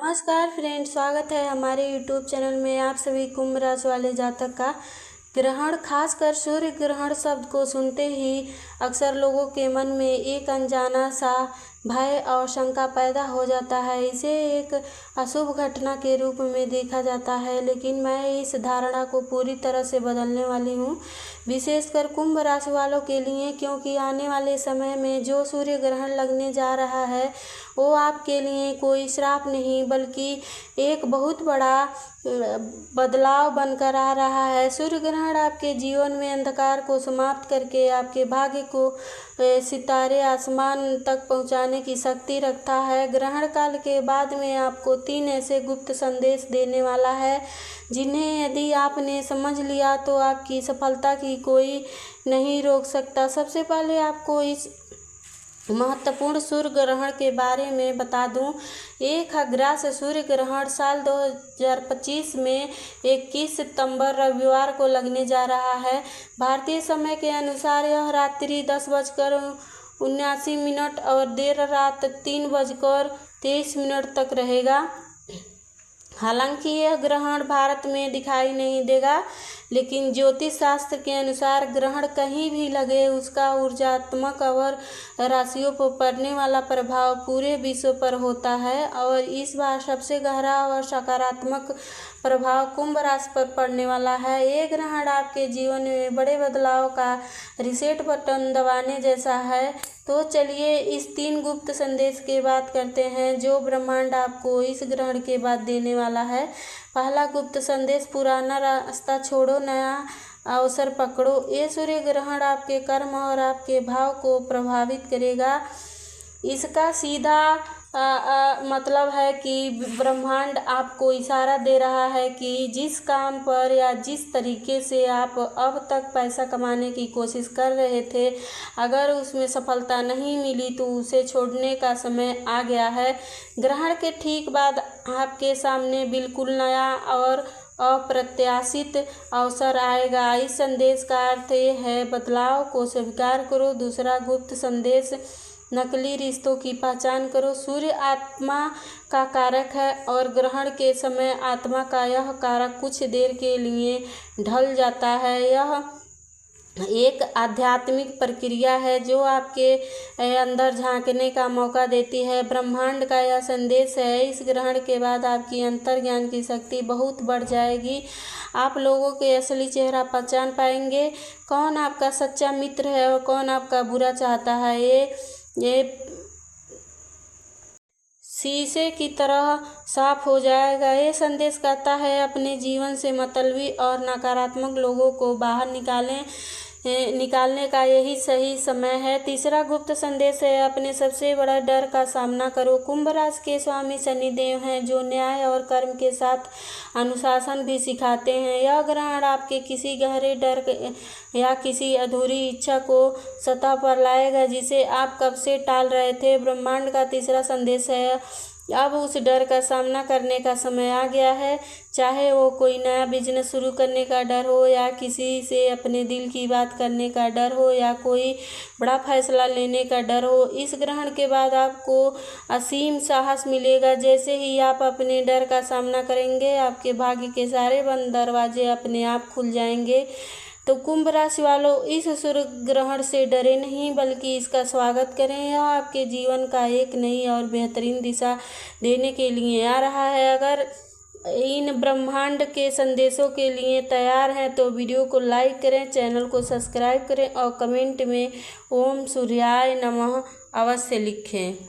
नमस्कार फ्रेंड, स्वागत है हमारे यूट्यूब चैनल में। आप सभी कुंभ राशि वाले जातक का ग्रहण, खासकर सूर्य ग्रहण शब्द को सुनते ही अक्सर लोगों के मन में एक अनजाना सा भय और शंका पैदा हो जाता है। इसे एक अशुभ घटना के रूप में देखा जाता है, लेकिन मैं इस धारणा को पूरी तरह से बदलने वाली हूँ, विशेषकर कुंभ राशि वालों के लिए, क्योंकि आने वाले समय में जो सूर्य ग्रहण लगने जा रहा है वो आपके लिए कोई श्राप नहीं बल्कि एक बहुत बड़ा बदलाव बनकर आ रहा है। सूर्य ग्रहण आपके जीवन में अंधकार को समाप्त करके आपके भाग्य को सितारे आसमान तक पहुंचाने की शक्ति रखता है। ग्रहण काल के बाद में आपको 3 ऐसे गुप्त संदेश देने वाला है जिन्हें यदि आपने समझ लिया तो आपकी सफलता की कोई नहीं रोक सकता। सबसे पहले आपको इस महत्वपूर्ण सूर्य ग्रहण के बारे में बता दूं। 1 अग्रहायण सूर्य ग्रहण साल 2025 में 21 सितंबर रविवार को लगने जा रहा है। भारतीय समय के अनुसार यह रात्रि 10:79 और देर रात 3:23 तक रहेगा। हालांकि यह ग्रहण भारत में दिखाई नहीं देगा, लेकिन ज्योतिष शास्त्र के अनुसार ग्रहण कहीं भी लगे उसका ऊर्जात्मक और राशियों पर पड़ने वाला प्रभाव पूरे विश्व पर होता है। और इस बार सबसे गहरा और सकारात्मक प्रभाव कुंभ राशि पर पड़ने वाला है। ये ग्रहण आपके जीवन में बड़े बदलाव का रीसेट बटन दबाने जैसा है। तो चलिए इस 3 गुप्त संदेश की बात करते हैं जो ब्रह्मांड आपको इस ग्रहण के बाद देने वाला है। पहला गुप्त संदेश, पुराना रास्ता छोड़ो, नया अवसर पकड़ो। ये सूर्य ग्रहण आपके कर्म और आपके भाव को प्रभावित करेगा। इसका सीधा मतलब है कि ब्रह्मांड आपको इशारा दे रहा है कि जिस काम पर या जिस तरीके से आप अब तक पैसा कमाने की कोशिश कर रहे थे, अगर उसमें सफलता नहीं मिली तो उसे छोड़ने का समय आ गया है। ग्रहण के ठीक बाद आपके सामने बिल्कुल नया और अप्रत्याशित अवसर आएगा। इस संदेश का अर्थ ये है, बदलाव को स्वीकार करो। दूसरा गुप्त संदेश, नकली रिश्तों की पहचान करो। सूर्य आत्मा का कारक है और ग्रहण के समय आत्मा का यह कारक कुछ देर के लिए ढल जाता है। यह एक आध्यात्मिक प्रक्रिया है जो आपके अंदर झांकने का मौका देती है। ब्रह्मांड का यह संदेश है, इस ग्रहण के बाद आपकी अंतर्ज्ञान की शक्ति बहुत बढ़ जाएगी। आप लोगों के असली चेहरा पहचान पाएंगे, कौन आपका सच्चा मित्र है और कौन आपका बुरा चाहता है। ये शीशे की तरह साफ हो जाएगा। ये संदेश कहता है अपने जीवन से मतलबी और नकारात्मक लोगों को बाहर निकालने का यही सही समय है। तीसरा गुप्त संदेश है, अपने सबसे बड़ा डर का सामना करो। कुंभ राशि के स्वामी शनिदेव हैं जो न्याय और कर्म के साथ अनुशासन भी सिखाते हैं। यह ग्रहण आपके किसी गहरे डर या किसी अधूरी इच्छा को सतह पर लाएगा जिसे आप कब से टाल रहे थे। ब्रह्मांड का तीसरा संदेश है, अब उस डर का सामना करने का समय आ गया है। चाहे वो कोई नया बिजनेस शुरू करने का डर हो या किसी से अपने दिल की बात करने का डर हो या कोई बड़ा फैसला लेने का डर हो, इस ग्रहण के बाद आपको असीम साहस मिलेगा। जैसे ही आप अपने डर का सामना करेंगे, आपके भाग्य के सारे बंद दरवाजे अपने आप खुल जाएंगे। तो कुंभ राशि वालों, इस सूर्य ग्रहण से डरे नहीं बल्कि इसका स्वागत करें। यह आपके जीवन का एक नई और बेहतरीन दिशा देने के लिए आ रहा है। अगर इन ब्रह्मांड के संदेशों के लिए तैयार हैं तो वीडियो को लाइक करें, चैनल को सब्सक्राइब करें और कमेंट में ओम सूर्याय नमः अवश्य लिखें।